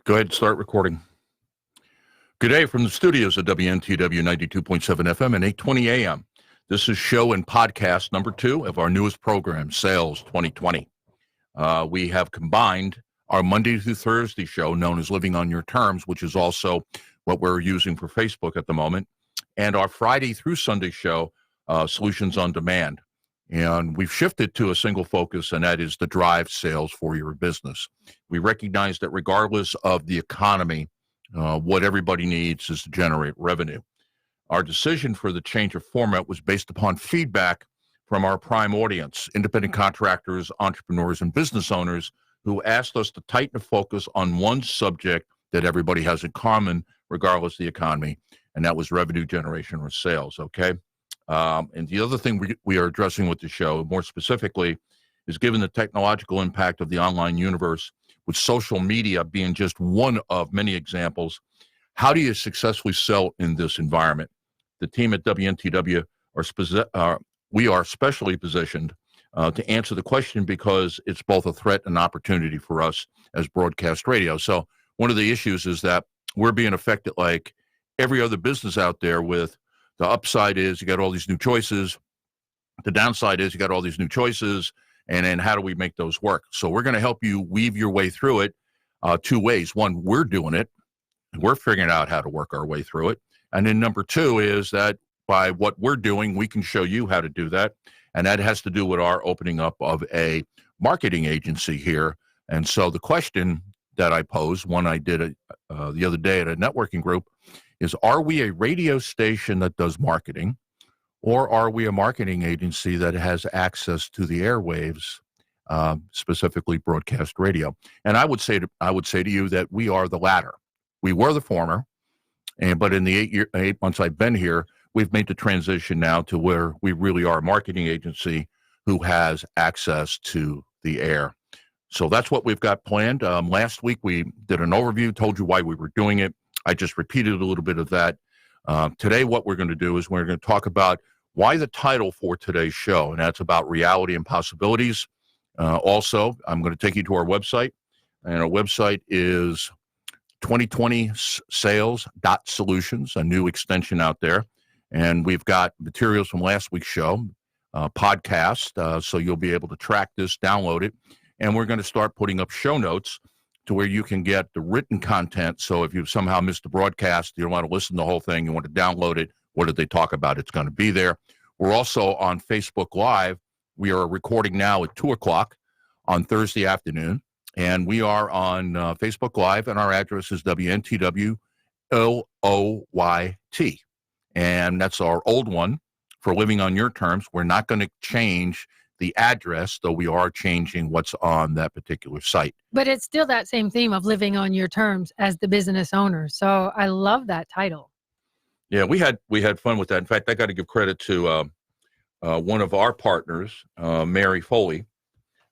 Go ahead and start recording. Good day from the studios of WNTW 92.7 FM and 820 AM. This is show and podcast number 2 of our newest program, Sales 2020. We have combined our Monday through Thursday show, known as Living on Your Terms, which is also what we're using for Facebook at the moment, and our Friday through Sunday show, Solutions on Demand. And we've shifted to a single focus, and that is to drive sales for your business. We recognize that regardless of the economy, what everybody needs is to generate revenue. Our decision for the change of format was based upon feedback from our prime audience, independent contractors, entrepreneurs, and business owners who asked us to tighten the focus on one subject that everybody has in common, regardless of the economy, and that was revenue generation or sales, okay? And the other thing we are addressing with the show, more specifically, is given the technological impact of the online universe, with social media being just one of many examples, how do you successfully sell in this environment? The team at WNTW we are specially positioned to answer the question because it's both a threat and opportunity for us as broadcast radio. So one of the issues is that we're being affected like every other business out there with the upside is you got all these new choices. The downside is you got all these new choices. And then how do we make those work? So we're going to help you weave your way through it 2 ways. One, we're doing it. We're figuring out how to work our way through it. And then number 2 is that by what we're doing, we can show you how to do that. And that has to do with our opening up of a marketing agency here. And so the question that I posed, one I did the other day at a networking group, is are we a radio station that does marketing, or are we a marketing agency that has access to the airwaves, specifically broadcast radio? And I would say to you that we are the latter. We were the former, but in the 8 months I've been here, we've made the transition now to where we really are a marketing agency who has access to the air. So that's what we've got planned. Last week we did an overview, told you why we were doing it. I just repeated a little bit of that. Today what we're going to do is we're going to talk about why the title for today's show, and that's about reality and possibilities. Also, I'm going to take you to our website, and our website is 2020sales.solutions, a new extension out there. And we've got materials from last week's show, podcast, so you'll be able to track this, download it. And we're going to start putting up show notes to where you can get the written content. So if you somehow missed the broadcast, you don't want to listen to the whole thing, you want to download it, what did they talk about? It's going to be there. We're also on Facebook Live. We are recording now at 2 o'clock on Thursday afternoon. And we are on Facebook Live, and our address is WNTW LOYT. And that's our old one for Living on Your Terms. We're not going to change the address, though we are changing what's on that particular site. But it's still that same theme of living on your terms as the business owner. So I love that title. Yeah, we had fun with that. In fact, I got to give credit to one of our partners, Mary Foley,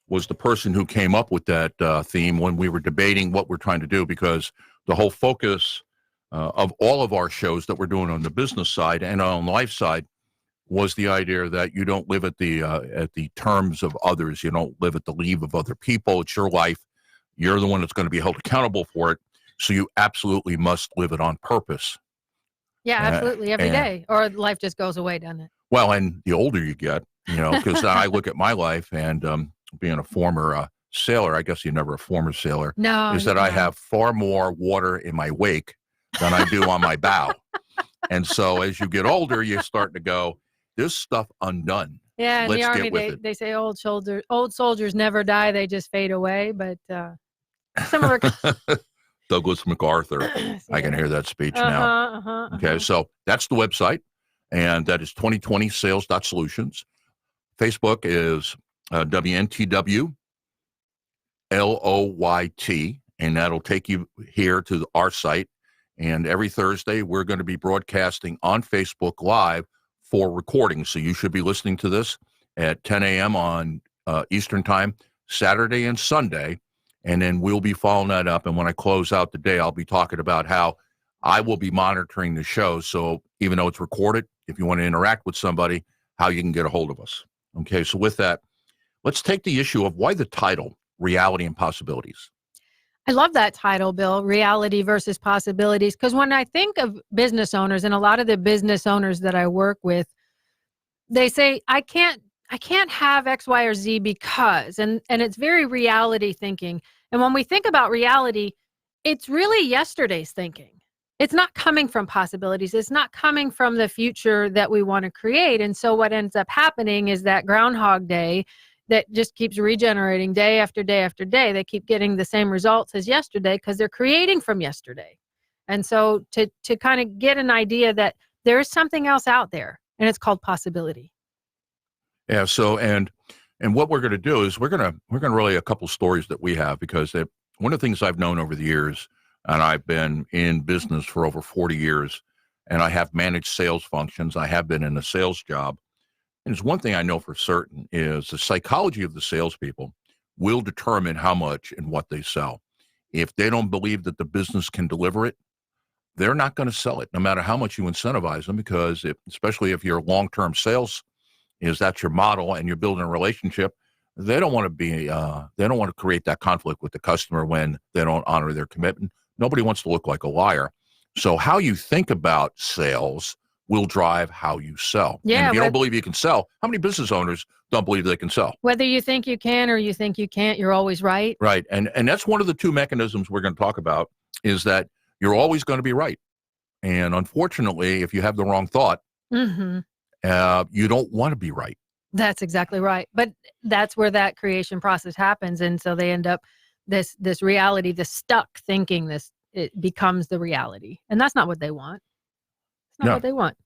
was the person who came up with that theme when we were debating what we're trying to do, because the whole focus of all of our shows that we're doing on the business side and on the life side was the idea that you don't live at the terms of others. You don't live at the leave of other people. It's your life. You're the one that's going to be held accountable for it. So you absolutely must live it on purpose. Yeah, absolutely. Every day. Or life just goes away, doesn't it? Well, and the older you get, because I look at my life and being a former sailor, I guess you're never a former sailor, is that I have far more water in my wake than I do on my bow. And so as you get older, you're starting to go, this stuff undone. Yeah, in the Army, they say old soldiers never die, they just fade away. But some of our... Douglas MacArthur, yeah. I can hear that speech now. Okay, so that's the website, and that is 2020sales.solutions. Facebook is WNTW LOYT, and that'll take you here to our site. And every Thursday, we're going to be broadcasting on Facebook Live for recording. So you should be listening to this at 10 a.m. on Eastern Time, Saturday and Sunday. And then we'll be following that up. And when I close out the day, I'll be talking about how I will be monitoring the show. So even though it's recorded, if you want to interact with somebody, how you can get a hold of us. Okay, so with that, let's take the issue of why the title, Reality and Possibilities. I love that title, Bill, reality versus possibilities. Because when I think of business owners, and a lot of the business owners that I work with, they say, I can't have X, Y, or Z because, and it's very reality thinking. And when we think about reality, it's really yesterday's thinking. It's not coming from possibilities. It's not coming from the future that we want to create. And so what ends up happening is that Groundhog Day that just keeps regenerating day after day after day. They keep getting the same results as yesterday because they're creating from yesterday. And so to kind of get an idea that there is something else out there, and it's called possibility. Yeah. So, and what we're going to do is we're going to relay a couple stories that we have, because one of the things I've known over the years, and I've been in business for over 40 years, and I have managed sales functions. I have been in a sales job. And there's one thing I know for certain is the psychology of the salespeople will determine how much and what they sell. If they don't believe that the business can deliver it, they're not going to sell it, no matter how much you incentivize them, because especially if your long-term sales is that's your model and you're building a relationship, they don't want to create that conflict with the customer when they don't honor their commitment. Nobody wants to look like a liar. So how you think about sales will drive how you sell. Yeah, and if you don't believe you can sell, how many business owners don't believe they can sell? Whether you think you can or you think you can't, you're always right. Right. And that's one of the two mechanisms we're going to talk about, is that you're always going to be right. And unfortunately, if you have the wrong thought, Mm-hmm. You don't want to be right. That's exactly right. But that's where that creation process happens. And so they end up this reality, this stuck thinking, it becomes the reality. And that's not what they want. It's not what they want.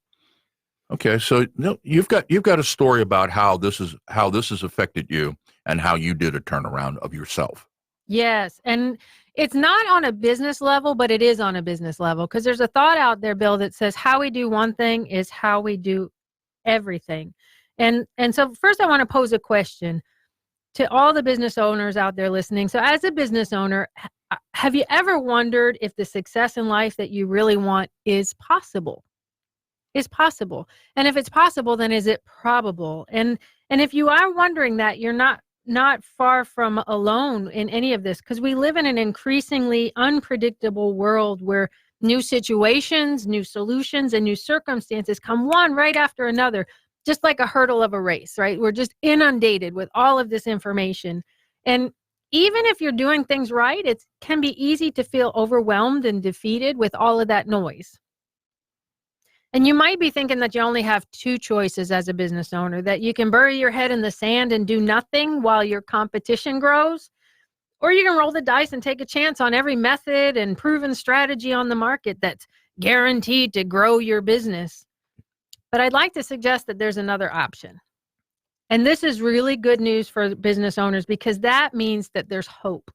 Okay. So you've got a story about how this has affected you and how you did a turnaround of yourself. Yes. And it's not on a business level, but it is on a business level, because there's a thought out there, Bill, that says how we do one thing is how we do everything. And so first I want to pose a question to all the business owners out there listening. So as a business owner, have you ever wondered if the success in life that you really want is possible? Is possible. And if it's possible, then is it probable? And if you are wondering that, you're not far from alone in any of this, because we live in an increasingly unpredictable world where new situations, new solutions, and new circumstances come one right after another, just like a hurdle of a race, right? We're just inundated with all of this information. And even if you're doing things right, it can be easy to feel overwhelmed and defeated with all of that noise. And you might be thinking that you only have two choices as a business owner, that you can bury your head in the sand and do nothing while your competition grows, or you can roll the dice and take a chance on every method and proven strategy on the market that's guaranteed to grow your business. But I'd like to suggest that there's another option. And this is really good news for business owners, because that means that there's hope.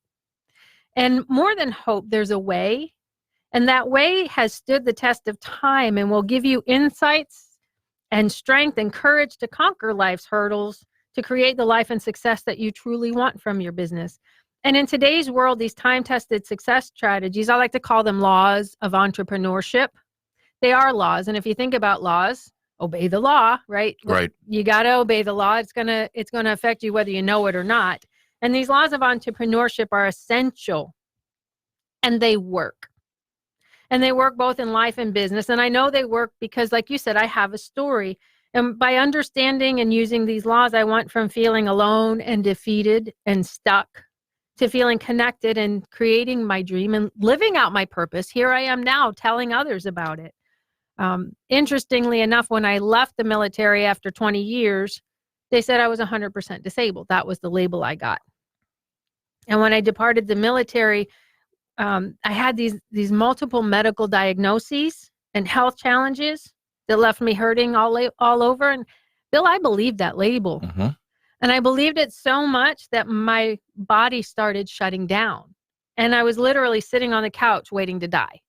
And more than hope, there's a way. And that way has stood the test of time and will give you insights and strength and courage to conquer life's hurdles, to create the life and success that you truly want from your business. And in today's world, these time-tested success strategies, I like to call them laws of entrepreneurship. They are laws. And if you think about laws, obey the law, right? Right. You got to obey the law. It's going to affect you whether you know it or not. And these laws of entrepreneurship are essential, and they work. And they work both in life and business. And I know they work because, like you said, I have a story. And by understanding and using these laws, I went from feeling alone and defeated and stuck to feeling connected and creating my dream and living out my purpose. Here I am now telling others about it. Interestingly enough, when I left the military after 20 years, they said I was 100% disabled. That was the label I got. And when I departed the military, I had these multiple medical diagnoses and health challenges that left me hurting all over. And Bill, I believed that label. Mm-hmm. And I believed it so much that my body started shutting down. And I was literally sitting on the couch waiting to die.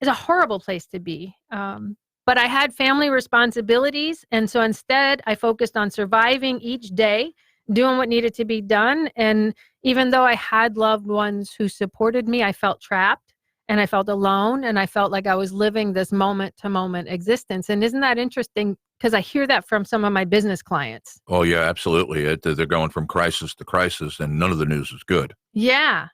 It's a horrible place to be. But I had family responsibilities. And so instead, I focused on surviving each day, doing what needed to be done. And even though I had loved ones who supported me, I felt trapped and I felt alone, and I felt like I was living this moment-to-moment existence. And isn't that interesting? Because I hear that from some of my business clients. Oh, yeah, absolutely. They're going from crisis to crisis, and none of the news is good. Yeah.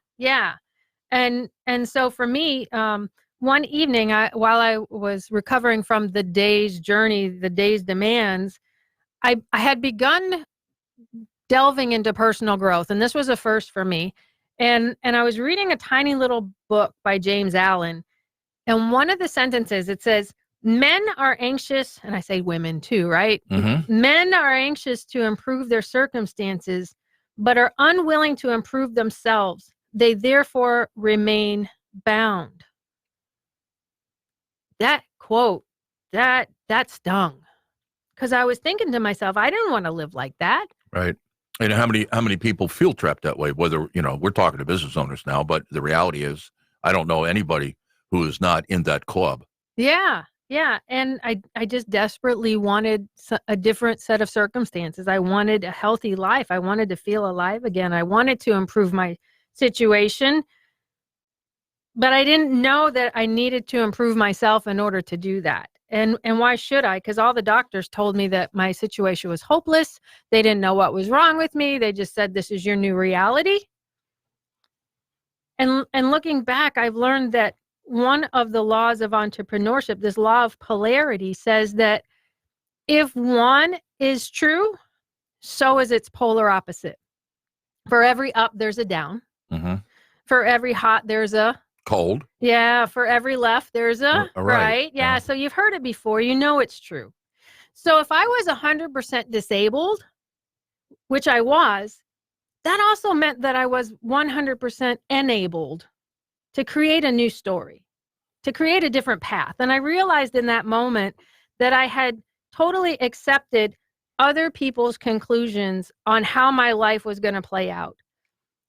And so for me, one evening, while I was recovering from the day's journey, the day's demands, I had begun delving into personal growth, and this was a first for me. And I was reading a tiny little book by James Allen, and one of the sentences, it says, "Men are anxious," and I say women too, right? Mm-hmm. Men are anxious to improve their circumstances, but are unwilling to improve themselves. They therefore remain bound. That quote, that stung, because I was thinking to myself, I didn't want to live like that. Right. And how many people feel trapped that way? Whether, we're talking to business owners now, but the reality is I don't know anybody who is not in that club. Yeah. Yeah. And I just desperately wanted a different set of circumstances. I wanted a healthy life. I wanted to feel alive again. I wanted to improve my situation, but I didn't know that I needed to improve myself in order to do that. And why should I? Because all the doctors told me that my situation was hopeless. They didn't know what was wrong with me. They just said, this is your new reality. And looking back, I've learned that one of the laws of entrepreneurship, this law of polarity, says that if one is true, so is its polar opposite. For every up, there's a down. Mm-hmm. For every hot, there's a cold. Yeah, for every left, there's a right. Yeah, so you've heard it before. You know it's true. So if I was 100% disabled, which I was, that also meant that I was 100% enabled to create a new story, to create a different path. And I realized in that moment that I had totally accepted other people's conclusions on how my life was going to play out.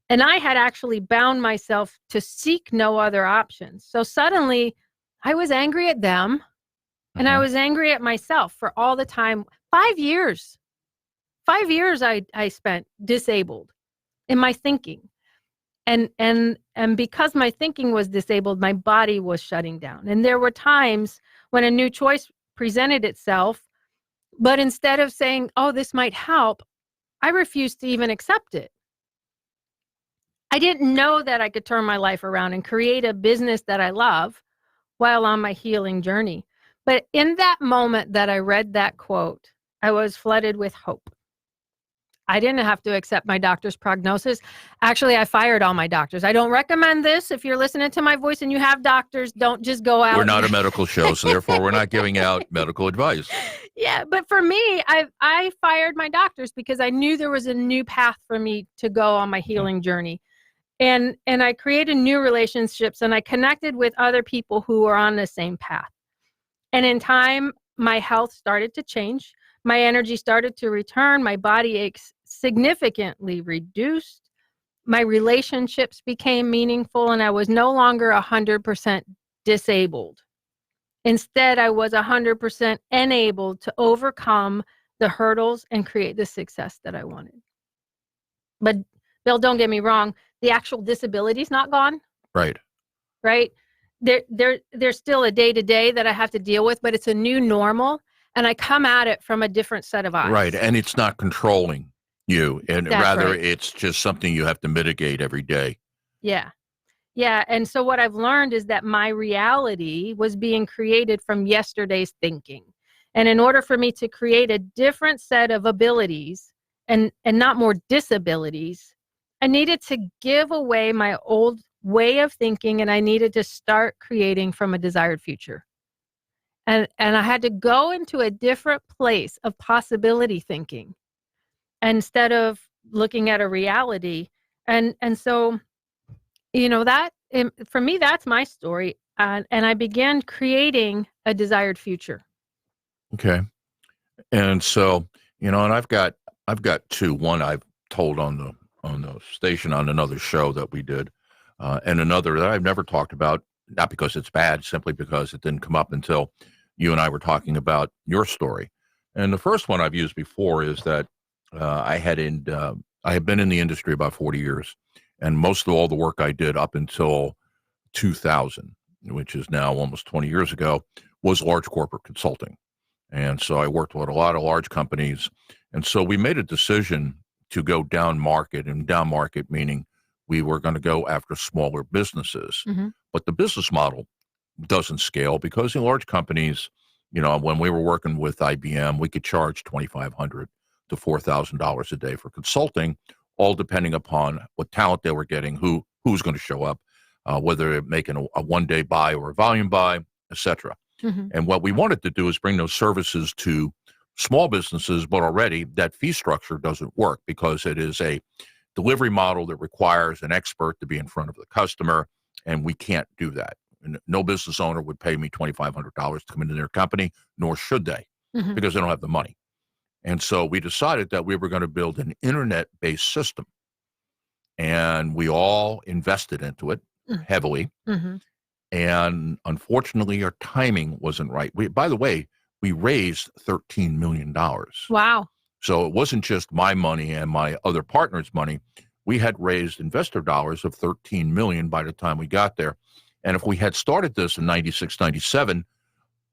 And I had actually bound myself to seek no other options. So suddenly I was angry at them and I was angry at myself for all the time. 5 years. 5 years I spent disabled in my thinking. And because my thinking was disabled, my body was shutting down. And there were times when a new choice presented itself, but instead of saying, oh, this might help, I refused to even accept it. I didn't know that I could turn my life around and create a business that I love while on my healing journey. But in that moment that I read that quote, I was flooded with hope. I didn't have to accept my doctor's prognosis. Actually, I fired all my doctors. I don't recommend this. If you're listening to my voice and you have doctors, don't just go out. We're not a medical show, so therefore we're not giving out medical advice. Yeah, but for me, I fired my doctors because I knew there was a new path for me to go on my healing journey. And I created new relationships and I connected with other people who were on the same path. And in time, my health started to change. My energy started to return. My body aches significantly reduced. My relationships became meaningful and I was no longer 100% disabled. Instead, I was 100% enabled to overcome the hurdles and create the success that I wanted. But Bill, don't get me wrong. The actual disability is not gone. Right. Right. There's still a day-to-day that I have to deal with, but it's a new normal. And I come at it from a different set of eyes. Right. And it's not controlling you. And That's rather right. It's just something you have to mitigate every day. Yeah. Yeah. And so what I've learned is that my reality was being created from yesterday's thinking. And in order for me to create a different set of abilities and not more disabilities, I needed to give away my old way of thinking and I needed to start creating from a desired future. And I had to go into a different place of possibility thinking instead of looking at a reality. And so, that for me, that's my story. And I began creating a desired future. Okay. And so, and I've got two. One I've told on the station on another show that we did, and another that I've never talked about, not because it's bad, simply because it didn't come up until you and I were talking about your story. And the first one I've used before is that I had been in the industry about 40 years, and most of all the work I did up until 2000, which is now almost 20 years ago, was large corporate consulting. And so I worked with a lot of large companies. And so we made a decision to go down market, and down market meaning we were going to go after smaller businesses. Mm-hmm. But the business model doesn't scale because in large companies, when we were working with IBM, we could charge $2,500 to $4,000 a day for consulting, all depending upon what talent they were getting, who's going to show up, whether they're making a one-day buy or a volume buy, etc. Mm-hmm. And what we wanted to do is bring those services to small businesses, but already that fee structure doesn't work because it is a delivery model that requires an expert to be in front of the customer, and we can't do that. And no business owner would pay me $2,500 to come into their company, nor should they, Mm-hmm. because they don't have the money. And so we decided that we were going to build an internet-based system, and we all invested into it heavily. Mm-hmm. And unfortunately, our timing wasn't right. By the way, we raised $13 million. Wow. So it wasn't just my money and my other partners' money. We had raised investor dollars of $13 million by the time we got there. And if we had started this in 96, 97,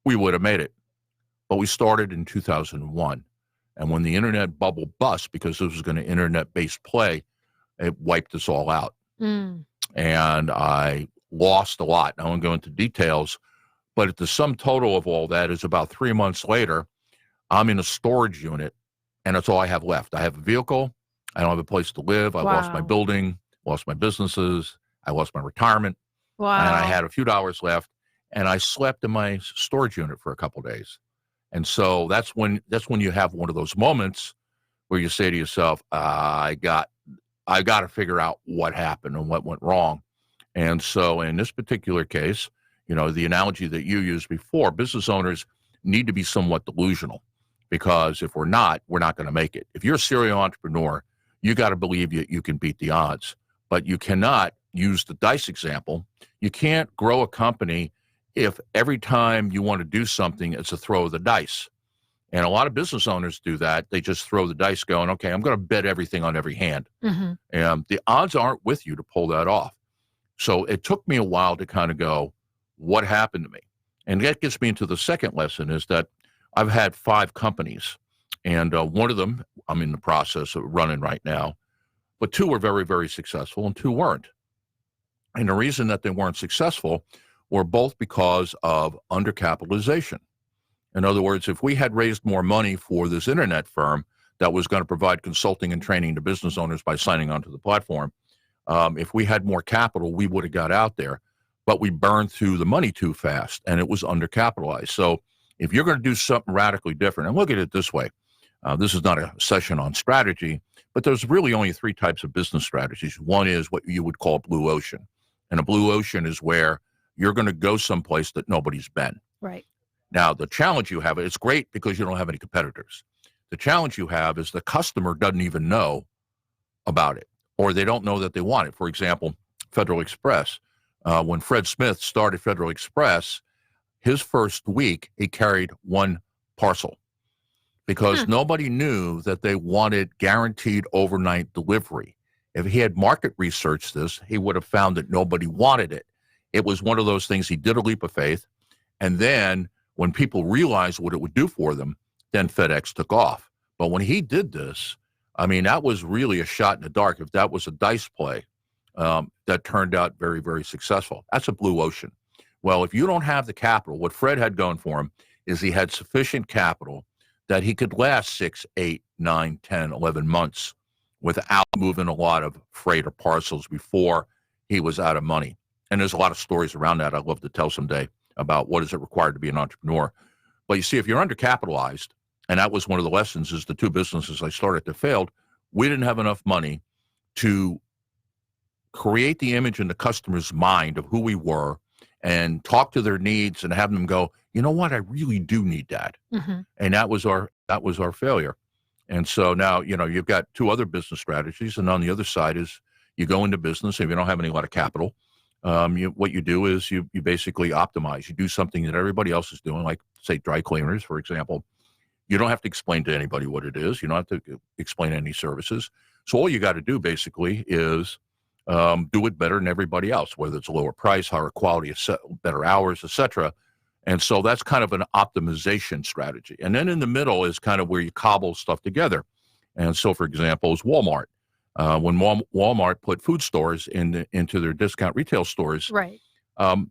we would have made it. But we started in 2001. And when the internet bubble bust, because this was going to internet-based play, it wiped us all out. Mm. And I lost a lot. I won't go into details, but the sum total of all that is about 3 months later, I'm in a storage unit, and that's all I have left. I have a vehicle. I don't have a place to live. I lost my building, lost my businesses. I lost my retirement. Wow. And I had a few dollars left, and I slept in my storage unit for a couple of days. And so that's when you have one of those moments where you say to yourself, I got to figure out what happened and what went wrong. And so in this particular case, the analogy that you used before, business owners need to be somewhat delusional, because if we're not going to make it. If you're a serial entrepreneur, you got to believe you can beat the odds, but you cannot use the dice example. You can't grow a company if every time you want to do something, it's a throw of the dice. And a lot of business owners do that. They just throw the dice going, okay, I'm going to bet everything on every hand. Mm-hmm. And the odds aren't with you to pull that off. So it took me a while to kind of go, what happened to me? And that gets me into the second lesson, is that I've had 5 companies, and one of them I'm in the process of running right now, but 2 were very, very successful and 2 weren't. And the reason that they weren't successful were both because of undercapitalization. In other words, if we had raised more money for this internet firm that was going to provide consulting and training to business owners by signing onto the platform, if we had more capital, we would have got out there. But we burned through the money too fast, and it was undercapitalized. So if you're going to do something radically different, and look at it this way, this is not a session on strategy, but there's really only 3 types of business strategies. One is what you would call blue ocean. And a blue ocean is where you're going to go someplace that nobody's been. Right. Now, the challenge you have, it's great because you don't have any competitors. The challenge you have is the customer doesn't even know about it, or they don't know that they want it. For example, Federal Express. When Fred Smith started Federal Express, his first week, he carried 1 parcel because nobody knew that they wanted guaranteed overnight delivery. If he had market researched this, he would have found that nobody wanted it. It was one of those things. He did a leap of faith. And then when people realized what it would do for them, then FedEx took off. But when he did this, I mean, that was really a shot in the dark. If that was a dice play, that turned out very, very successful. That's a blue ocean. Well, if you don't have the capital, what Fred had going for him is he had sufficient capital that he could last 6, 8, 9, 10, 11 months without moving a lot of freight or parcels before he was out of money. And there's a lot of stories around that I'd love to tell someday about what is it required to be an entrepreneur. But you see, if you're undercapitalized, and that was one of the lessons, is the 2 businesses I started that failed, we didn't have enough money to create the image in the customer's mind of who we were and talk to their needs and have them go, you know what, I really do need that. Mm-hmm. And that was our failure. And so now, you've got 2 other business strategies. And on the other side is you go into business, if you don't have any lot of capital, what you do is you basically optimize. You do something that everybody else is doing, like, say, dry cleaners, for example. You don't have to explain to anybody what it is. You don't have to explain any services. So all you got to do basically is do it better than everybody else, whether it's a lower price, higher quality, better hours, etc. And so that's kind of an optimization strategy. And then in the middle is kind of where you cobble stuff together. And so, for example, is Walmart. when Walmart put food stores into their discount retail stores. Right.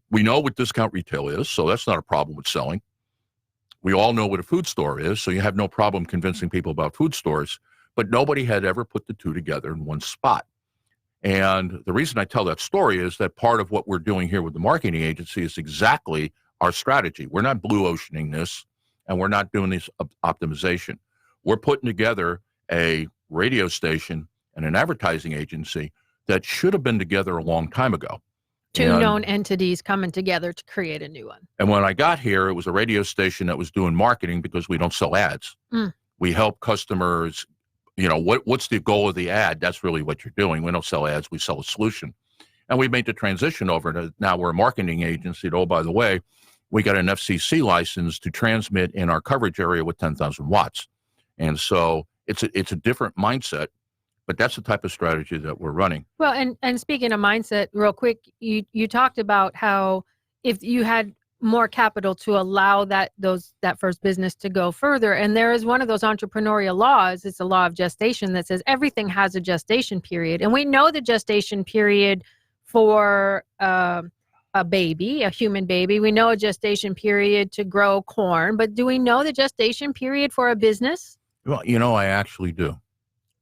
We know what discount retail is, so that's not a problem with selling. We all know what a food store is, so you have no problem convincing people about food stores, but nobody had ever put the two together in one spot. And the reason I tell that story is that part of what we're doing here with the marketing agency is exactly our strategy. We're not blue oceaning this, and we're not doing this optimization. We're putting together a radio station and an advertising agency that should have been together a long time ago. Two known entities coming together to create a new one. And when I got here, it was a radio station that was doing marketing because we don't sell ads. We help customers, what's the goal of the ad? That's really what you're doing. We don't sell ads, we sell a solution. And we made the transition over to now we're a marketing agency. Oh, by the way, we got an FCC license to transmit in our coverage area with 10,000 watts. And so it's a different mindset. But that's the type of strategy that we're running. Well, and speaking of mindset, real quick, you talked about how if you had more capital to allow that first business to go further, and there is one of those entrepreneurial laws, it's a law of gestation that says everything has a gestation period, and we know the gestation period for a baby, a human baby. We know a gestation period to grow corn, but do we know the gestation period for a business? Well, I actually do.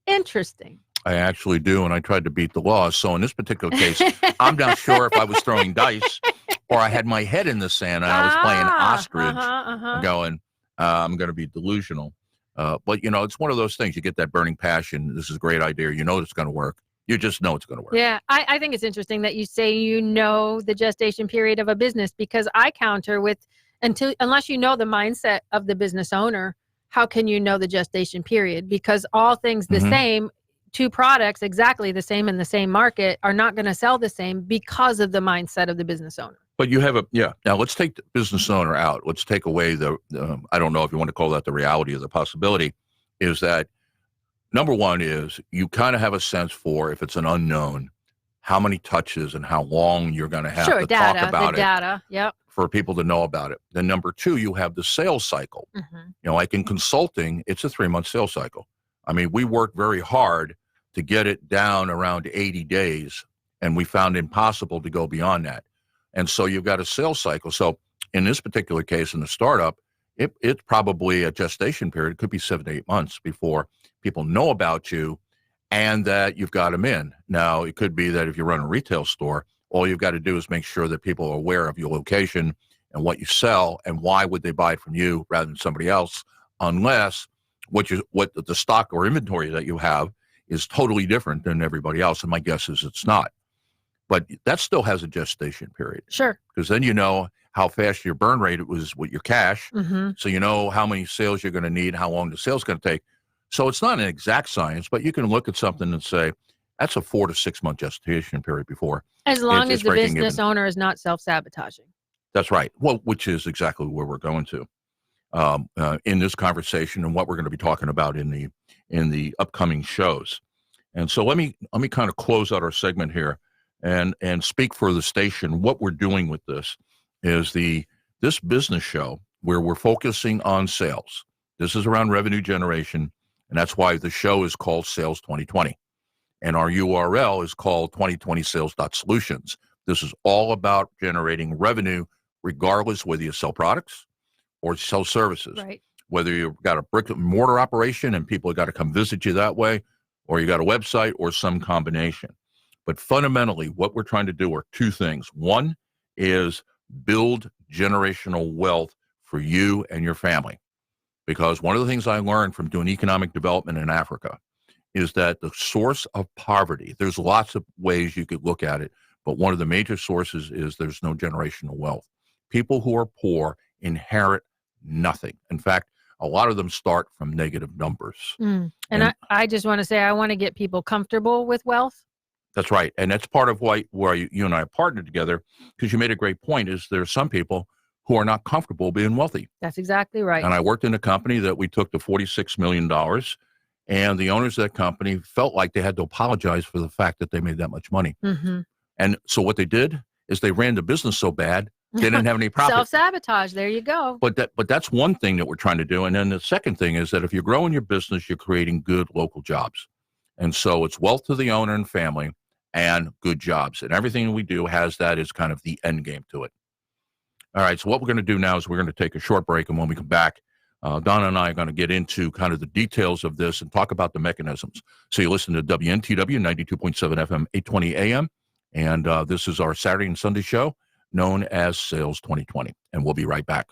Interesting. I actually do, and I tried to beat the law. So in this particular case, I'm not sure if I was throwing dice or I had my head in the sand and I was playing ostrich, going, I'm going to be delusional. But, it's one of those things. You get that burning passion. This is a great idea. It's going to work. You just know it's going to work. Yeah, I think it's interesting that you say the gestation period of a business, because I counter with unless you know the mindset of the business owner, how can you know the gestation period? Because all things the same, two products exactly the same in the same market are not going to sell the same because of the mindset of the business owner. But you have now let's take the business owner out. Let's take away I don't know if you want to call that the reality or the possibility, is that number one is you kind of have a sense for, if it's an unknown, how many touches and how long you're going to have to talk about data, yep. for people to know about it. Then number two, you have the sales cycle. Like in consulting, it's a 3-month sales cycle. I mean, we worked very hard to get it down around 80 days, and we found impossible to go beyond that. And so you've got a sales cycle. So in this particular case, in the startup, it's probably a gestation period. It could be 7 to 8 months before people know about you and that you've got them in. Now, it could be that if you run a retail store, all you've got to do is make sure that people are aware of your location and what you sell and why would they buy it from you rather than somebody else, unless what the stock or inventory that you have is totally different than everybody else. And my guess is it's not. But that still has a gestation period. Sure. Because then you know how fast your burn rate was with your cash. So you know how many sales you're going to need, how long the sales going to take. So it's not an exact science, but you can look at something and say, that's a 4 to 6 month gestation period before. As long as the business owner is not self-sabotaging. That's right. Well, which is exactly where we're going to in this conversation and what we're going to be talking about in the upcoming shows. And so let me kind of close out our segment here and speak for the station. What we're doing with this is this business show where we're focusing on sales. This is around revenue generation, and that's why the show is called Sales 2020. And our URL is called 2020sales.solutions. This is all about generating revenue, regardless whether you sell products or sell services. Right. Whether you've got a brick and mortar operation and people have got to come visit you that way, or you got a website or some combination. But fundamentally, what we're trying to do are two things. One is build generational wealth for you and your family. Because one of the things I learned from doing economic development in Africa is that the source of poverty, there's lots of ways you could look at it, but one of the major sources is there's no generational wealth. People who are poor inherit nothing. In fact, a lot of them start from negative numbers. And I just want to say, I want to get people comfortable with wealth. That's right. And that's part of why you and I partnered together, because you made a great point, is there are some people who are not comfortable being wealthy. That's exactly right. And I worked in a company that we took to $46 million, and the owners of that company felt like they had to apologize for the fact that they made that much money. And so what they did is they ran the business so bad, they didn't have any profit. Self-sabotage, there you go. But that's one thing that we're trying to do. And then the second thing is that if you're growing your business, you're creating good local jobs. And so it's wealth to the owner and family and good jobs. And everything we do has that as kind of the end game to it. All right, so what we're going to do now is we're going to take a short break. And when we come back, Donna and I are going to get into kind of the details of this and talk about the mechanisms. So you listen to WNTW 92.7 FM, 820 AM. And this is our Saturday and Sunday show known as Sales 2020. And we'll be right back.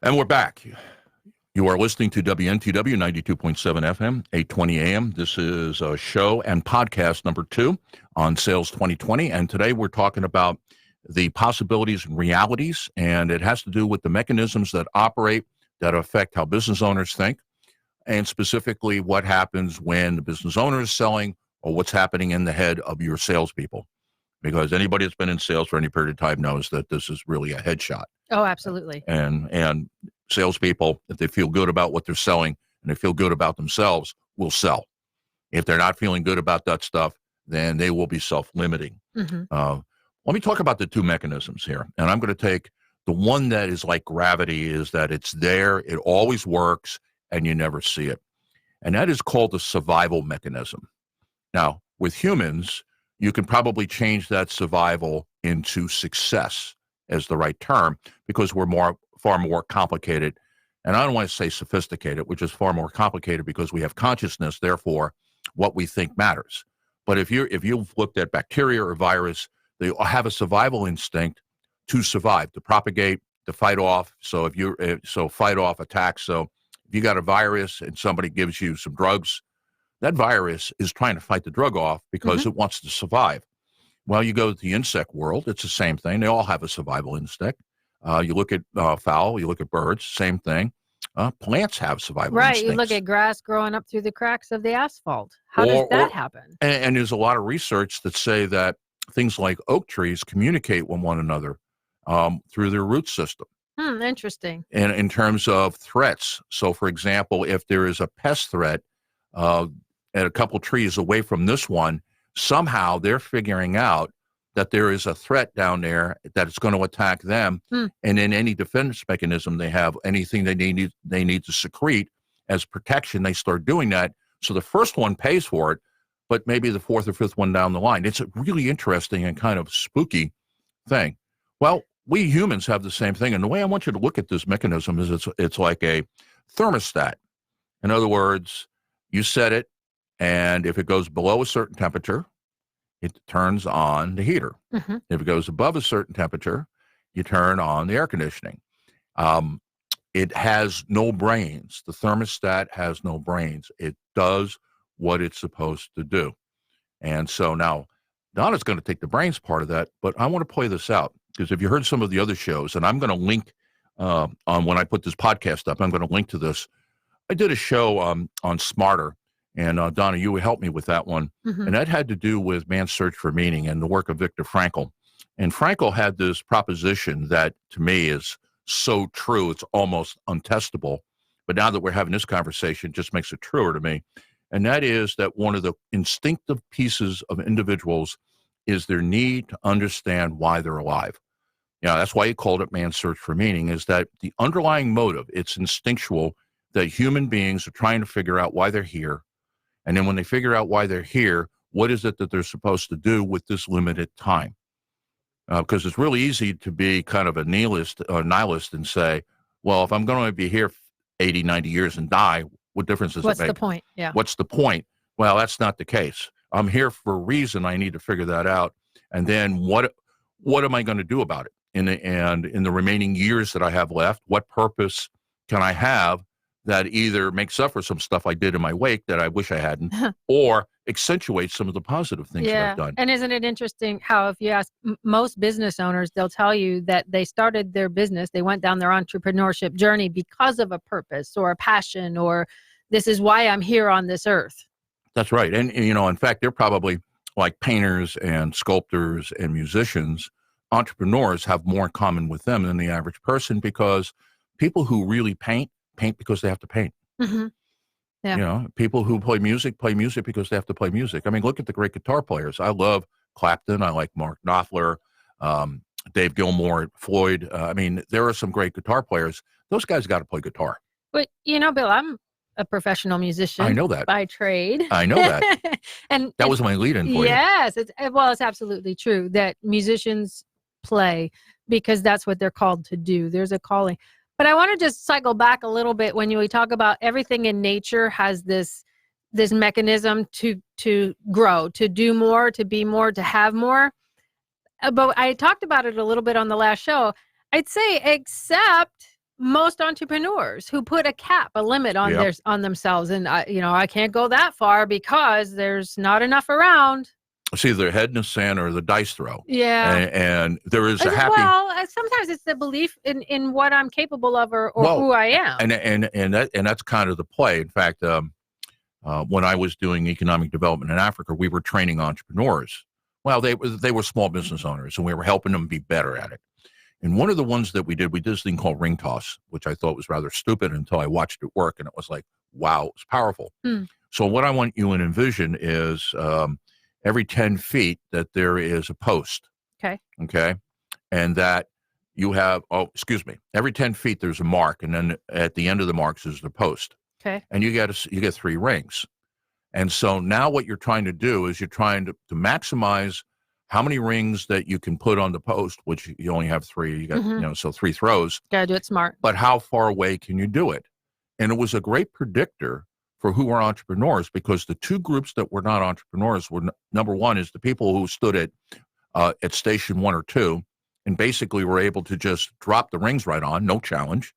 And we're back. You are listening to WNTW 92.7 FM, 820 AM. This is a show and podcast number 2 on Sales 2020. And today we're talking about the possibilities and realities, and it has to do with the mechanisms that operate that affect how business owners think, and specifically what happens when the business owner is selling or what's happening in the head of your salespeople. Because anybody that's been in sales for any period of time knows that this is really a headshot. Oh, absolutely. And salespeople, if they feel good about what they're selling and they feel good about themselves, will sell. If they're not feeling good about that stuff, then they will be self-limiting. Mm-hmm. Let me talk about the 2 mechanisms here. And I'm going to take the one that is like gravity, is that it's there, it always works, and you never see it. And that is called the survival mechanism. Now, with humans, you can probably change that survival into success as the right term, because we're far more complicated. And I don't want to say sophisticated, which is far more complicated because we have consciousness, therefore what we think matters. But if you've looked at bacteria or virus, they have a survival instinct to survive, to propagate, to fight off. So fight off attacks. So if you got a virus and somebody gives you some drugs, that virus is trying to fight the drug off because it wants to survive. Well, you go to the insect world, it's the same thing. They all have a survival instinct. You look at fowl, you look at birds, same thing. Plants have survival instincts. Right, you look at grass growing up through the cracks of the asphalt. How does that happen? And there's a lot of research that say that things like oak trees communicate with one another through their root system. Interesting. And in terms of threats, so for example, if there is a pest threat at a couple trees away from this one, somehow they're figuring out that there is a threat down there that it's going to attack them. And in any defense mechanism they have, anything they need to secrete as protection, they start doing that. So the first one pays for it, but maybe the 4th or 5th one down the line. It's a really interesting and kind of spooky thing. Well, we humans have the same thing. And the way I want you to look at this mechanism is it's like a thermostat. In other words, you set it, and if it goes below a certain temperature, it turns on the heater. If it goes above a certain temperature, you turn on the air conditioning. It has no brains. The thermostat has no brains. It does what it's supposed to do. And so now Donna's going to take the brains part of that, but I want to play this out because if you heard some of the other shows, and I'm going to link on when I put this podcast up, I'm going to link to this. I did a show on Smarter. And Donna, you would help me with that one. And that had to do with man's search for meaning and the work of Viktor Frankl. And Frankl had this proposition that to me is so true, it's almost untestable. But now that we're having this conversation, it just makes it truer to me. And that is that one of the instinctive pieces of individuals is their need to understand why they're alive. That's why he called it man's search for meaning, is that the underlying motive, it's instinctual, that human beings are trying to figure out why they're here. And then when they figure out why they're here, what is it that they're supposed to do with this limited time? Because it's really easy to be kind of a nihilist and say, well, if I'm going to be here 80, 90 years and die, what difference does it make? What's the point? Yeah. What's the point? Well, that's not the case. I'm here for a reason. I need to figure that out. And then what am I going to do about it? And in the remaining years that I have left, what purpose can I have that either makes up for some stuff I did in my wake that I wish I hadn't, or accentuates some of the positive things that I've done? And isn't it interesting how if you ask most business owners, they'll tell you that they started their business, they went down their entrepreneurship journey because of a purpose or a passion, or this is why I'm here on this earth. That's right. And in fact, they're probably like painters and sculptors and musicians. Entrepreneurs have more in common with them than the average person, because people who really paint because they have to paint. Mm-hmm. Yeah. People who play music because they have to play music. I mean, look at the great guitar players. I love Clapton. I like Mark Knopfler, Dave Gilmour, Floyd. I mean, there are some great guitar players. Those guys got to play guitar. But, Bill, I'm a professional musician. I know that. By trade. I know that. And that was my lead-in for you. Yes. It's absolutely true that musicians play because that's what they're called to do. There's a calling. But I want to just cycle back a little bit when we talk about everything in nature has this mechanism to grow, to do more, to be more, to have more. But I talked about it a little bit on the last show. I'd say except most entrepreneurs who put a limit on on themselves, and I can't go that far because there's not enough around. It's either their head in the sand or the dice throw. Yeah. And there is a happy... Well, sometimes it's the belief in what I'm capable of or who I am. And that's kind of the play. In fact, when I was doing economic development in Africa, we were training entrepreneurs. Well, they were small business owners, and we were helping them be better at it. And one of the ones that we did this thing called ring toss, which I thought was rather stupid until I watched it work, and it was like, wow, it was powerful. So what I want you to envision is... every 10 feet that there is a post. Okay. And that you have, every 10 feet there's a mark. And then at the end of the marks is the post. Okay. And you get 3 rings. And so now what you're trying to do is you're trying to maximize how many rings that you can put on the post, which you only have 3. You got, so 3 throws. Gotta do it smart. But how far away can you do it? And it was a great predictor for who are entrepreneurs, because the 2 groups that were not entrepreneurs were, number one is the people who stood at station 1 or 2 and basically were able to just drop the rings right on, no challenge,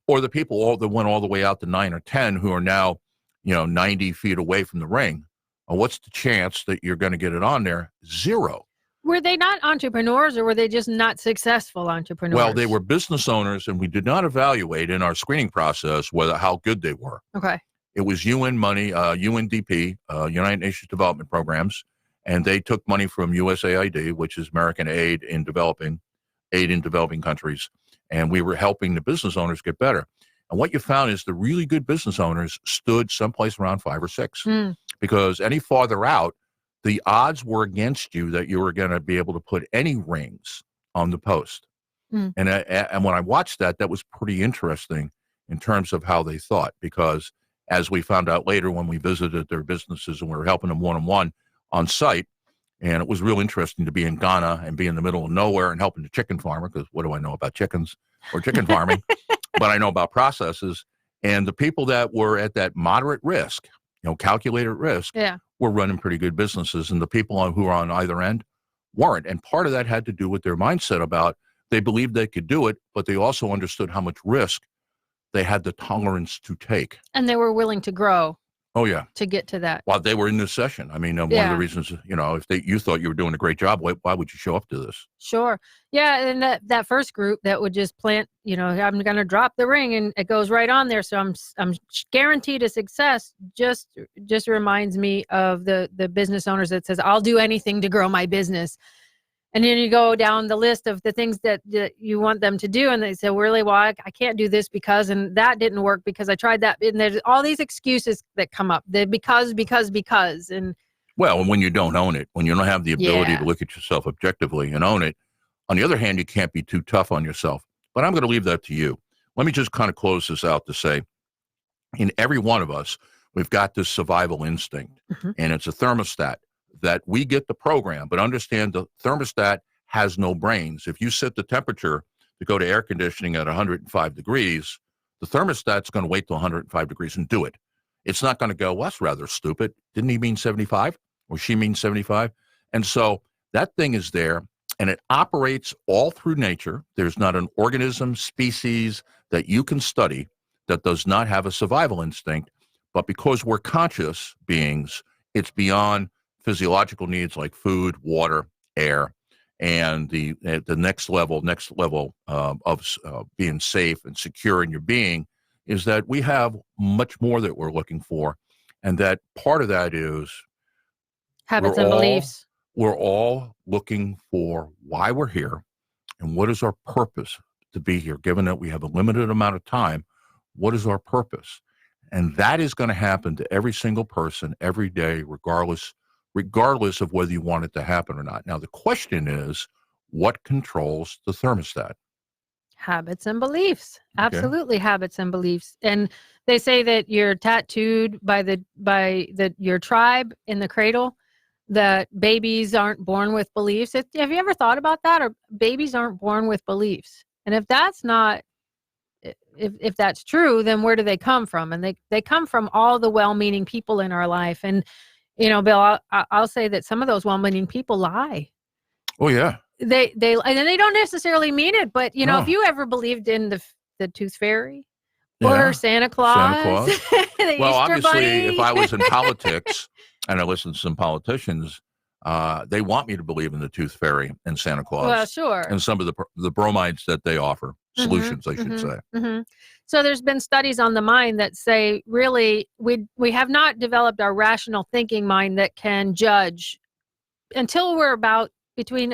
or the people that went all the way out to 9 or 10 who are now, 90 feet away from the ring. What's the chance that you're going to get it on there? 0. Were they not entrepreneurs, or were they just not successful entrepreneurs? Well, they were business owners, and we did not evaluate in our screening process how good they were. Okay. It was UN money, UNDP, United Nations Development Programs, and they took money from USAID, which is American aid in developing countries, and we were helping the business owners get better. And what you found is the really good business owners stood someplace around 5 or 6, because any farther out, the odds were against you that you were going to be able to put any rings on the post. And when I watched that was pretty interesting in terms of how they thought, because as we found out later when we visited their businesses and we were helping them one-on-one on site, and it was real interesting to be in Ghana and be in the middle of nowhere and helping the chicken farmer, because what do I know about chickens or chicken farming? But I know about processes. And the people that were at that moderate risk, calculated risk, were running pretty good businesses. And the people who were on either end weren't. And part of that had to do with their mindset about they believed they could do it, but they also understood how much risk they had the tolerance to take. And they were willing to grow. Oh, yeah. To get to that. Well, they were in this session. I mean, one of the reasons, if you thought you were doing a great job, why would you show up to this? Sure. Yeah. And that first group that would just plant, I'm going to drop the ring and it goes right on there. So I'm guaranteed a success. Just reminds me of the business owners that says, I'll do anything to grow my business. And then you go down the list of the things that you want them to do. And they say, really, well, I can't do this because, and that didn't work because I tried that. And there's all these excuses that come up. Because. And well, and when you don't own it, when you don't have the ability to look at yourself objectively and own it, on the other hand, you can't be too tough on yourself. But I'm going to leave that to you. Let me just kind of close this out to say, in every one of us, we've got this survival instinct, Mhm. and it's a thermostat that we get the program. But understand the thermostat has no brains. If you set the temperature to go to air conditioning at 105 degrees, the thermostat's going to wait till 105 degrees and do it. It's not going to go, well, that's rather stupid. Didn't he mean 75? Or she means 75? And so that thing is there, and it operates all through nature. There's not an organism, species that you can study that does not have a survival instinct. But because we're conscious beings, it's beyond physiological needs like food, water, air, and the next level of being safe and secure in your being is that we have much more that we're looking for, and that part of that is Habits and beliefs. we're all looking for why we're here and what is our purpose to be here. Given that we have a limited amount of time, what is our purpose? And that is going to happen to every single person every day, regardless of whether you want it to happen or not. Now, the question is, what controls the thermostat? Habits and beliefs. Okay. Absolutely, habits and beliefs. And they say that you're tattooed by your tribe in the cradle, that babies aren't born with beliefs. Have you ever thought about that? Or babies aren't born with beliefs. And if that's not, if that's true, then where do they come from? And they come from all the well-meaning people in our life. And, Bill, I'll say that some of those well-meaning people lie. Oh, yeah. They and they don't necessarily mean it, but No. if you ever believed in the Tooth Fairy Yeah. or Santa Claus, the Well, Easter obviously, Bunny. if I was in politics and I listened to some politicians, they want me to believe in the Tooth Fairy and Santa Claus. Well, sure. And some of the bromides that they offer, solutions, I should say. Mm-hmm. So there's been studies on the mind that say, really, we have not developed our rational thinking mind that can judge until we're about between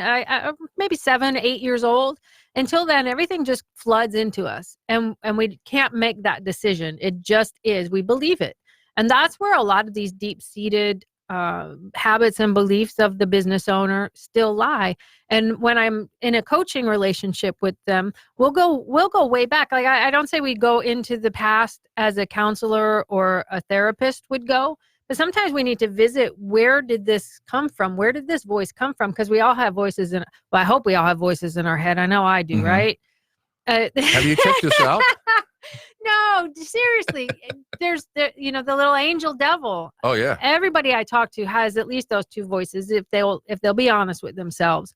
maybe 7, 8 years old. Until then, everything just floods into us, and we can't make that decision. It just is. We believe it, and that's where a lot of these deep-seated habits and beliefs of the business owner still lie. And when I'm in a coaching relationship with them, we'll go way back. Like I don't say we go into the past as a counselor or a therapist would go. But sometimes we need to visit, where did this come from? Where did this voice come from? Because we all have voices I hope we all have voices in our head. I know I do, right? Have you checked this out? No, seriously. There's the little angel devil. Oh, yeah. Everybody I talk to has at least those two voices if they'll be honest with themselves.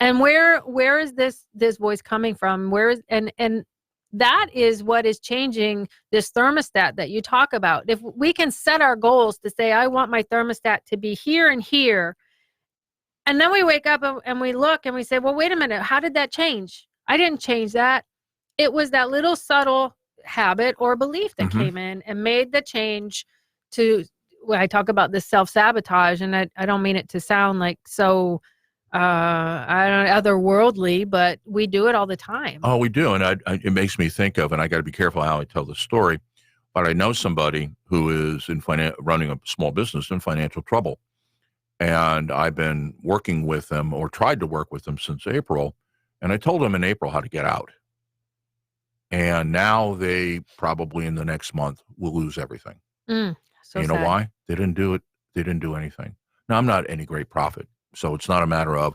And where is this voice coming from? And that is what is changing this thermostat that you talk about. If we can set our goals to say, I want my thermostat to be here and here, and then we wake up and we look and we say, well, wait a minute, how did that change? I didn't change that. It was that little subtle habit or belief that came in and made the change to, when I talk about this self-sabotage, and I don't mean it to sound like so I don't know, otherworldly, but we do it all the time. Oh, we do. And it makes me think of, and I got to be careful how I tell the story, but I know somebody who is running a small business in financial trouble. And I've been working with them, or tried to work with them, since April. And I told them in April how to get out. And now they probably in the next month will lose everything. So you know why? They didn't do it. They didn't do anything. Now, I'm not any great prophet. So it's not a matter of,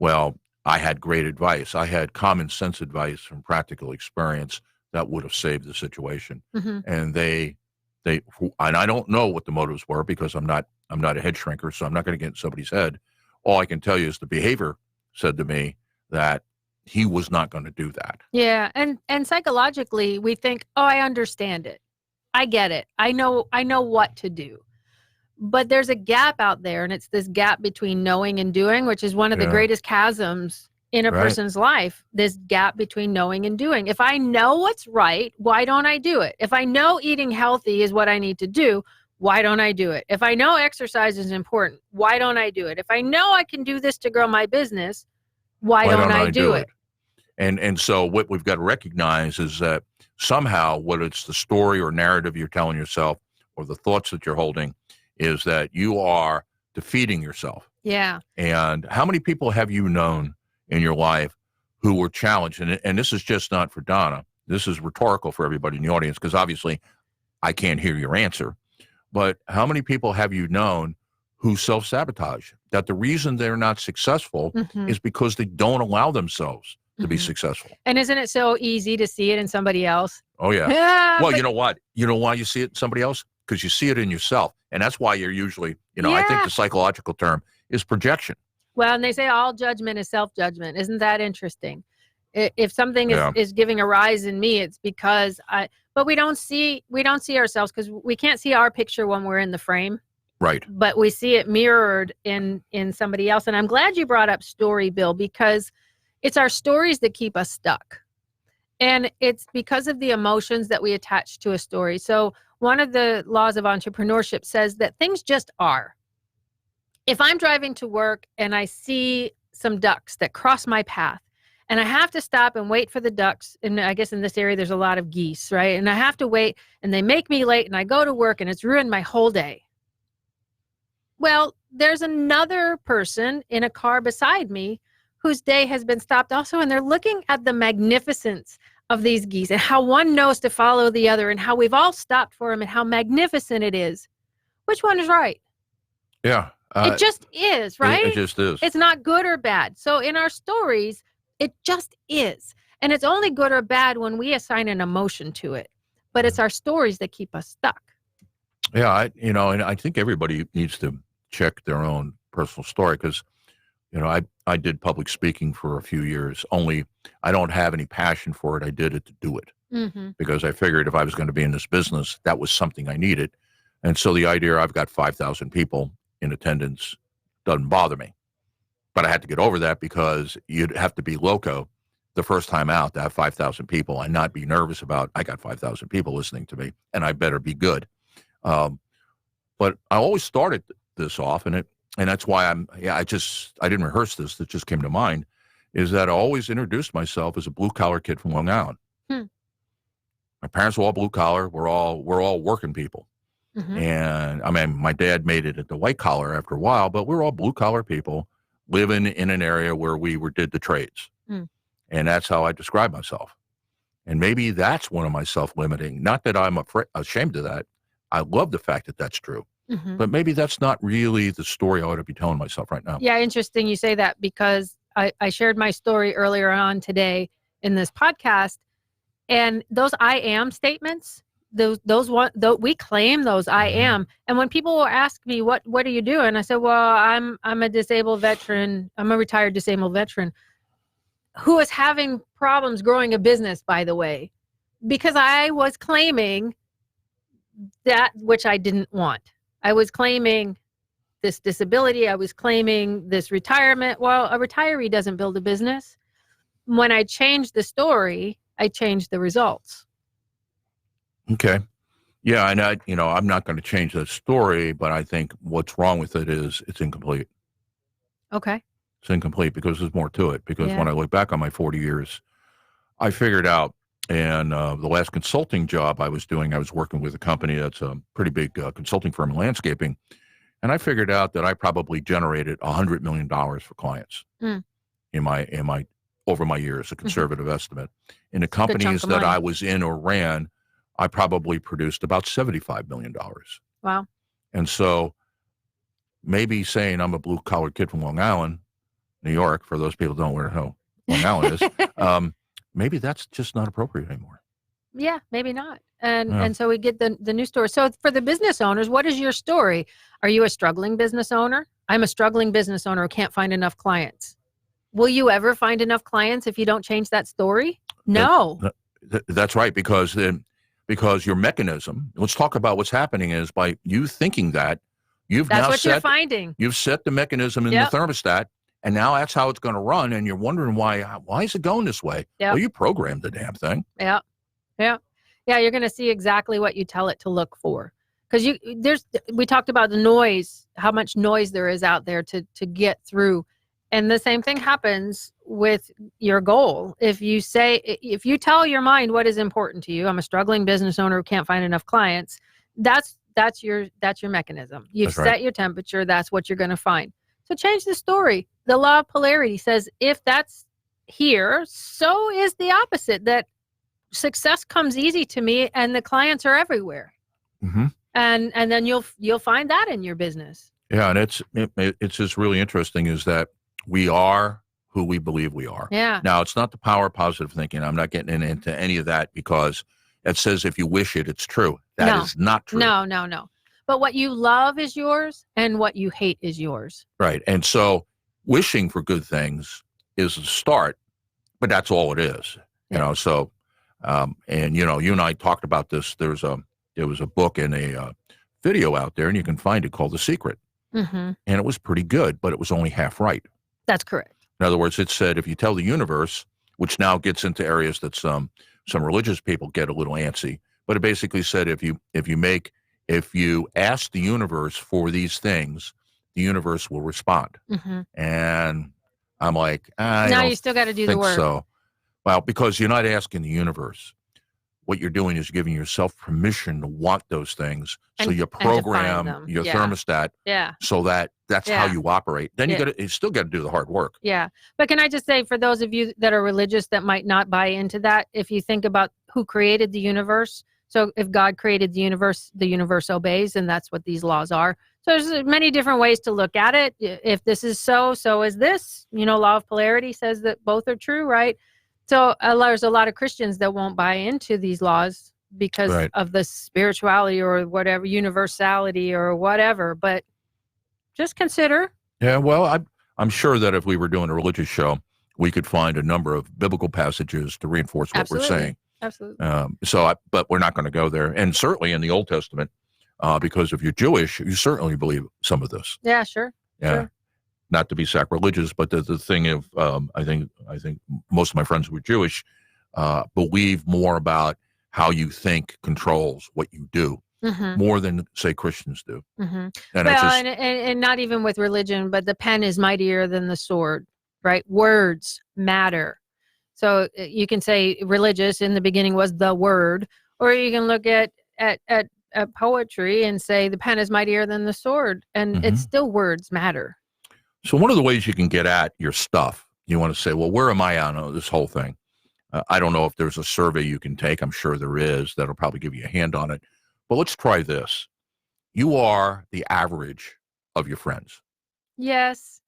well, I had great advice. I had common sense advice from practical experience that would have saved the situation. And and I don't know what the motives were, because I'm not a head shrinker, so I'm not going to get in somebody's head. All I can tell you is the behavior said to me that he was not going to do that. Yeah, and psychologically we think, oh, I understand it. I get it. I know what to do. But there's a gap out there, and it's this gap between knowing and doing, which is one of the greatest chasms in a person's life, this gap between knowing and doing. If I know what's right, why don't I do it? If I know eating healthy is what I need to do, why don't I do it? If I know exercise is important, why don't I do it? If I know I can do this to grow my business, why don't I do it? And so what we've got to recognize is that somehow, whether it's the story or narrative you're telling yourself or the thoughts that you're holding, is that you are defeating yourself. Yeah. And how many people have you known in your life who were challenged? And this is just not for Donna. This is rhetorical for everybody in the audience, because obviously I can't hear your answer. But how many people have you known who self-sabotage? That the reason they're not successful Mhm. is because they don't allow themselves to be Mhm. successful. And isn't it so easy to see it in somebody else? Oh, yeah. Yeah, Well, but you know what? You know why you see it in somebody else? Because you see it in yourself. And that's why you're usually, I think yeah. the psychological term is projection. Well, and they say all judgment is self-judgment. Isn't that interesting? If something Yeah, is giving a rise in me, it's because but we don't see ourselves because we can't see our picture when we're in the frame, right. but we see it mirrored in somebody else. And I'm glad you brought up story, Bill, because it's our stories that keep us stuck. And it's because of the emotions that we attach to a story. So one of the laws of entrepreneurship says that things just are. If I'm driving to work and I see some ducks that cross my path and I have to stop and wait for the ducks, and I guess in this area there's a lot of geese, right? And I have to wait and they make me late and I go to work and it's ruined my whole day. Well, there's another person in a car beside me whose day has been stopped also, and they're looking at the magnificence of these geese and how one knows to follow the other and how we've all stopped for them and how magnificent it is. Which one is right? Yeah. It just is, It right? just is. It's not good or bad. So in our stories, it just is. And it's only good or bad when we assign an emotion to it. But it's our stories that keep us stuck. Yeah, and I think everybody needs to check their own personal story because, I did public speaking for a few years, only I don't have any passion for it. I did it to do it Mm-hmm. because I figured if I was going to be in this business, that was something I needed. And so the idea I've got 5,000 people in attendance doesn't bother me. But I had to get over that because you'd have to be loco the first time out to have 5,000 people and not be nervous about, I got 5,000 people listening to me and I better be good. Um, but I always started this off, and that's why I didn't rehearse this. It just came to mind, is that I always introduced myself as a blue collar kid from Long Island. Hmm. My parents were all blue collar. We're all working people. Mm-hmm. And I mean, my dad made it at the white collar after a while, but we're all blue collar people living in an area where did the trades. Mm. And that's how I describe myself. And maybe that's one of my self-limiting, not that I'm ashamed of that. I love the fact that that's true. Mm-hmm. But maybe that's not really the story I ought to be telling myself right now. Yeah, interesting you say that because I shared my story earlier on today in this podcast. And those I am statements, we claim those I am. And when people will ask me, what are you doing? I said, well, I'm a disabled veteran. I'm a retired disabled veteran who is having problems growing a business, by the way, because I was claiming that which I didn't want. I was claiming this disability. I was claiming this retirement. Well, a retiree doesn't build a business. When I changed the story, I changed the results. Okay. Yeah, and I'm not going to change the story, but I think what's wrong with it is it's incomplete. Okay. It's incomplete because there's more to it. Because Yeah. when I look back on my 40 years, I figured out, and the last consulting job I was doing, I was working with a company that's a pretty big consulting firm in landscaping, and I figured out that I probably generated $100 million for clients in my over my years, a conservative estimate. In the companies that I was in or ran, I probably produced about $75 million. Wow. And so maybe saying I'm a blue-collar kid from Long Island, New York, for those people who don't know where Long Island is, maybe that's just not appropriate anymore. Yeah, maybe not. And so we get the new story. So for the business owners, what is your story? Are you a struggling business owner? I'm a struggling business owner who can't find enough clients. Will you ever find enough clients if you don't change that story? No. That's right, because your mechanism, let's talk about what's happening is by you thinking that, you're finding. You've set the mechanism in the thermostat, and now that's how it's going to run, and you're wondering why is it going this way? Yep. Well, you programmed the damn thing. Yeah. You're going to see exactly what you tell it to look for. Because we talked about the noise, how much noise there is out there to get through. And the same thing happens with your goal. If you tell your mind what is important to you, I'm a struggling business owner who can't find enough clients, that's your mechanism. You've set your temperature, that's what you're going to find. So change the story. The law of polarity says if that's here, so is the opposite, that success comes easy to me and the clients are everywhere. Mm-hmm. And then you'll find that in your business. Yeah, and it's just really interesting is that we are who we believe we are. Yeah. Now, it's not the power of positive thinking. I'm not getting into any of that because it says if you wish it, it's true. That No. is not true. No. But what you love is yours, and what you hate is yours. Right. And so wishing for good things is the start, but that's all it is. Yeah. You know, so and you and I talked about this. There was a book and a video out there, and you can find it called The Secret. Mm-hmm. And it was pretty good, but it was only half right. That's correct. In other words, it said if you tell the universe, which now gets into areas that some religious people get a little antsy, but it basically said if you ask the universe for these things, the universe will respond. Mm-hmm. And I'm like, I now don't you still got to do think the work. so. Well, because you're not asking the universe. What you're doing is giving yourself permission to want those things. So you program your thermostat so that's how you operate. Then you still got to do the hard work. Yeah. But can I just say, for those of you that are religious that might not buy into that, if you think about who created the universe, so if God created the universe obeys, and that's what these laws are. So there's many different ways to look at it. If this is so is this. Law of Polarity says that both are true, right? So there's a lot of Christians that won't buy into these laws because of the spirituality or whatever, universality or whatever. But just consider. Yeah, well, I'm sure that if we were doing a religious show, we could find a number of biblical passages to reinforce what we're saying. Absolutely. But we're not going to go there. And certainly in the Old Testament, because if you're Jewish, you certainly believe some of this. Yeah, sure. Yeah. Sure. Not to be sacrilegious, but the thing of I think most of my friends who are Jewish believe more about how you think controls what you do more than say Christians do. Mm-hmm. And not even with religion, but the pen is mightier than the sword, right? Words matter. So you can say religious in the beginning was the word, or you can look at poetry and say the pen is mightier than the sword, and it's still words matter. So one of the ways you can get at your stuff, you want to say, well, where am I on this whole thing? I don't know if there's a survey you can take. I'm sure there is. That'll probably give you a hand on it. But let's try this. You are the average of your friends. Yes.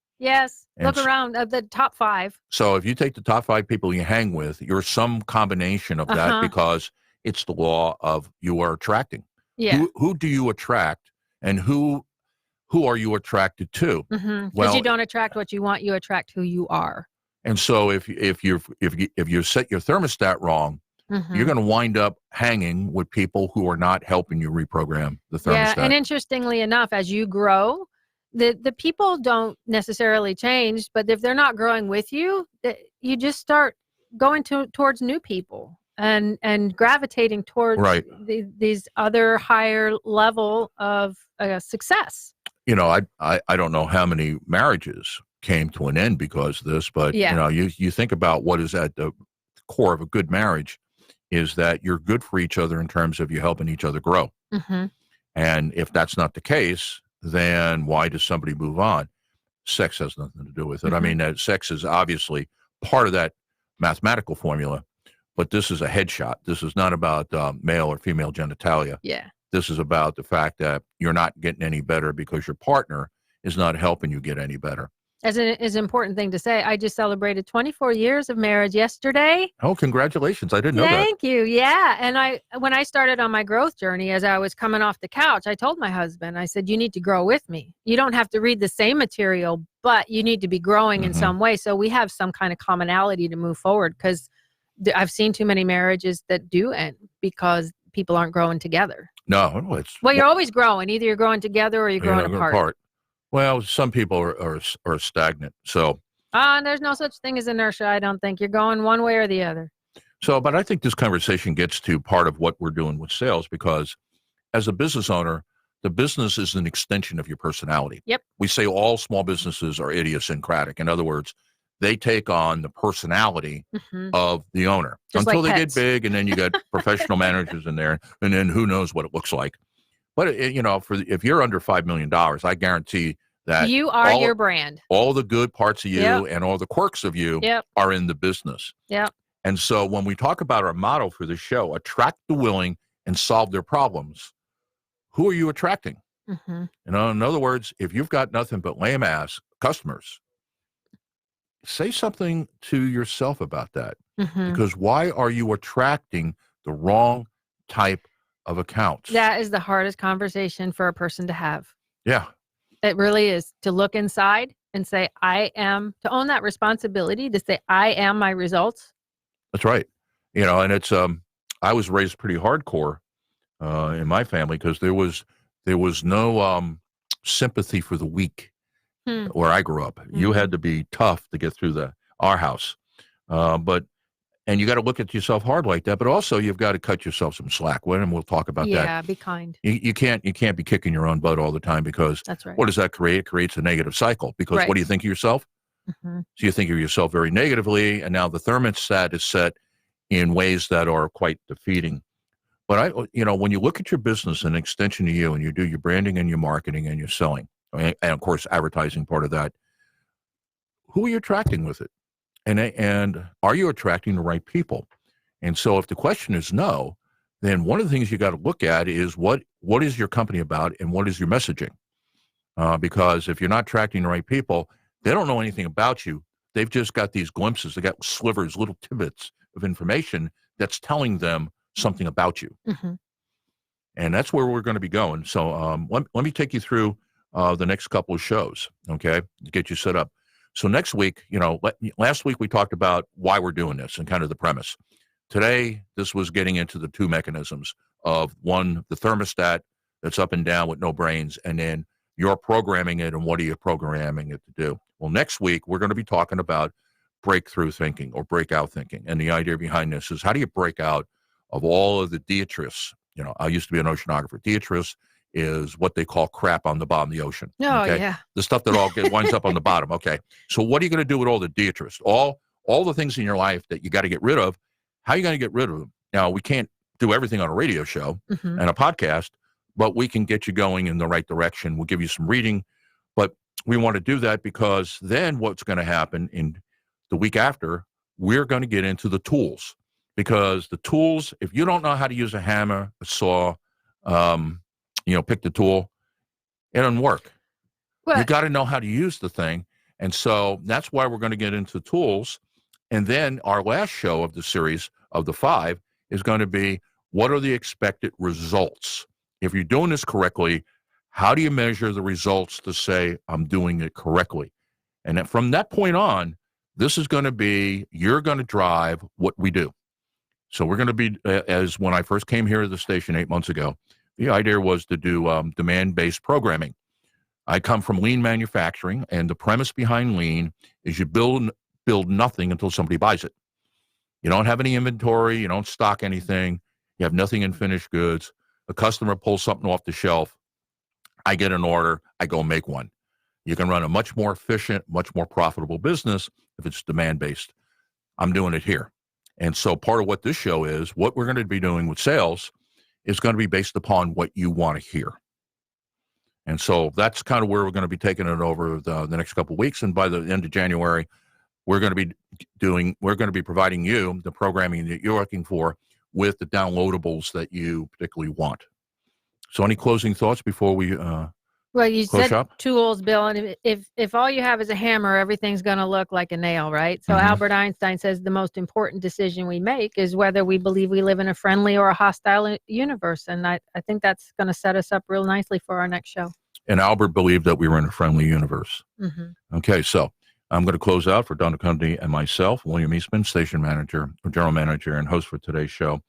Look around at the top 5. So if you take the top 5 people you hang with, you're some combination of that because it's the law of you are attracting. Yeah. Who do you attract, and who are you attracted to? Because you don't attract what you want, you attract who you are. And so if you set your thermostat wrong, you're going to wind up hanging with people who are not helping you reprogram the thermostat. Yeah, and interestingly enough, as you grow, the people don't necessarily change, but if they're not growing with you, you just start going towards new people and gravitating towards these other higher level of success. I don't know how many marriages came to an end because of this, but you think about what is at the core of a good marriage is that you're good for each other in terms of you helping each other grow. And if that's not the case, then why does somebody move on? Sex has nothing to do with it. I mean, sex is obviously part of that mathematical formula, but this is a headshot. This is not about male or female genitalia. Yeah. This is about the fact that you're not getting any better because your partner is not helping you get any better. As an important thing to say, I just celebrated 24 years of marriage yesterday. Oh, congratulations. I didn't know that. Thank you. Yeah. And when I started on my growth journey, as I was coming off the couch, I told my husband, I said, you need to grow with me. You don't have to read the same material, but you need to be growing in some way. So we have some kind of commonality to move forward, because I've seen too many marriages that do end because people aren't growing together. No, you're always growing. Either you're growing together or you're growing apart. Well, some people are stagnant. So, and there's no such thing as inertia. I don't think you're going one way or the other. So, but I think this conversation gets to part of what we're doing with sales, because as a business owner, the business is an extension of your personality. Yep. We say all small businesses are idiosyncratic. In other words, they take on the personality of the owner until they get big, and then you got professional managers in there, and then who knows what it looks like. But if you're under $5 million, I guarantee that you are your brand. All the good parts of you and all the quirks of you are in the business. Yeah. And so when we talk about our motto for the show, attract the willing and solve their problems, who are you attracting? Mm-hmm. In other words, if you've got nothing but lame ass customers, say something to yourself about that. Mm-hmm. Because why are you attracting the wrong type of accounts? That is the hardest conversation for a person to have. Yeah. It really is, to look inside and say, to own that responsibility, to say, I am my results. That's right. And it's, I was raised pretty hardcore in my family because there was no sympathy for the weak where I grew up. You Mm-hmm. had to be tough to get through our house. And you got to look at yourself hard like that, but also you've got to cut yourself some slack. And we'll talk about that. Yeah, be kind. You can't be kicking your own butt all the time, because That's right. what does that create? It creates a negative cycle, because Right. what do you think of yourself? Mm-hmm. So you think of yourself very negatively, and now the thermostat is set in ways that are quite defeating. But when you look at your business, an extension to you, and you do your branding and your marketing and your selling, and of course advertising part of that, who are you attracting with it? And are you attracting the right people? And so if the question is no, then one of the things you got to look at is what is your company about, and what is your messaging? Because if you're not attracting the right people, they don't know anything about you. They've just got these glimpses. They got slivers, little tidbits of information that's telling them something about you. Mm-hmm. And that's where we're going to be going. So let me take you through the next couple of shows, okay, to get you set up. So next week, last week we talked about why we're doing this and kind of the premise. Today, this was getting into the two mechanisms of, one, the thermostat that's up and down with no brains, and then you're programming it, and what are you programming it to do? Well, next week, we're going to be talking about breakthrough thinking or breakout thinking. And the idea behind this is, how do you break out of all of the detritus? I used to be an oceanographer. Detritus is what they call crap on the bottom of the ocean. Oh, okay? yeah. The stuff that all winds up on the bottom. Okay. So what are you going to do with all the detritus? All the things in your life that you got to get rid of, how are you going to get rid of them? Now, we can't do everything on a radio show Mm-hmm. and a podcast, but we can get you going in the right direction. We'll give you some reading, but we want to do that because then what's going to happen in the week after, we're going to get into the tools. Because the tools, if you don't know how to use a hammer, a saw, pick the tool, it doesn't work. Well, You got to know how to use the thing. And so that's why we're going to get into tools. And then our last show of the series of the 5 is going to be, what are the expected results? If you're doing this correctly, how do you measure the results to say, I'm doing it correctly? And then from that point on, this is going to be, you're going to drive what we do. So we're going to be, as when I first came here to the station 8 months ago, the idea was to do demand-based programming. I come from lean manufacturing, and the premise behind lean is you build nothing until somebody buys it. You don't have any inventory. You don't stock anything. You have nothing in finished goods. A customer pulls something off the shelf. I get an order. I go make one. You can run a much more efficient, much more profitable business if it's demand-based. I'm doing it here. And so part of what this show is, what we're going to be doing with sales, is going to be based upon what you want to hear. And so that's kind of where we're going to be taking it over the next couple of weeks. And by the end of January, we're going to be providing you the programming that you're looking for with the downloadables that you particularly want. So any closing thoughts before we well, you close said shop? tools, Bill, and if all you have is a hammer, everything's going to look like a nail, right? So Mhm. Albert Einstein says the most important decision we make is whether we believe we live in a friendly or a hostile universe. And I think that's going to set us up real nicely for our next show. And Albert believed that we were in a friendly universe. Mm-hmm. Okay, so I'm going to close out for Don Company and myself, William Eastman, station manager, general manager, and host for today's show.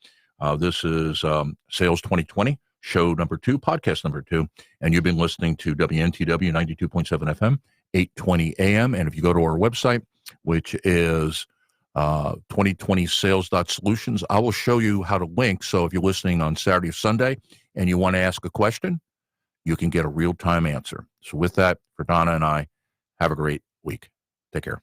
This is Sales 2020, show number 2, podcast number 2, and you've been listening to WNTW 92.7 FM, 820 AM. And if you go to our website, which is 2020sales.solutions, I will show you how to link. So if you're listening on Saturday or Sunday and you want to ask a question, you can get a real-time answer. So with that, for Donna and I, have a great week. Take care.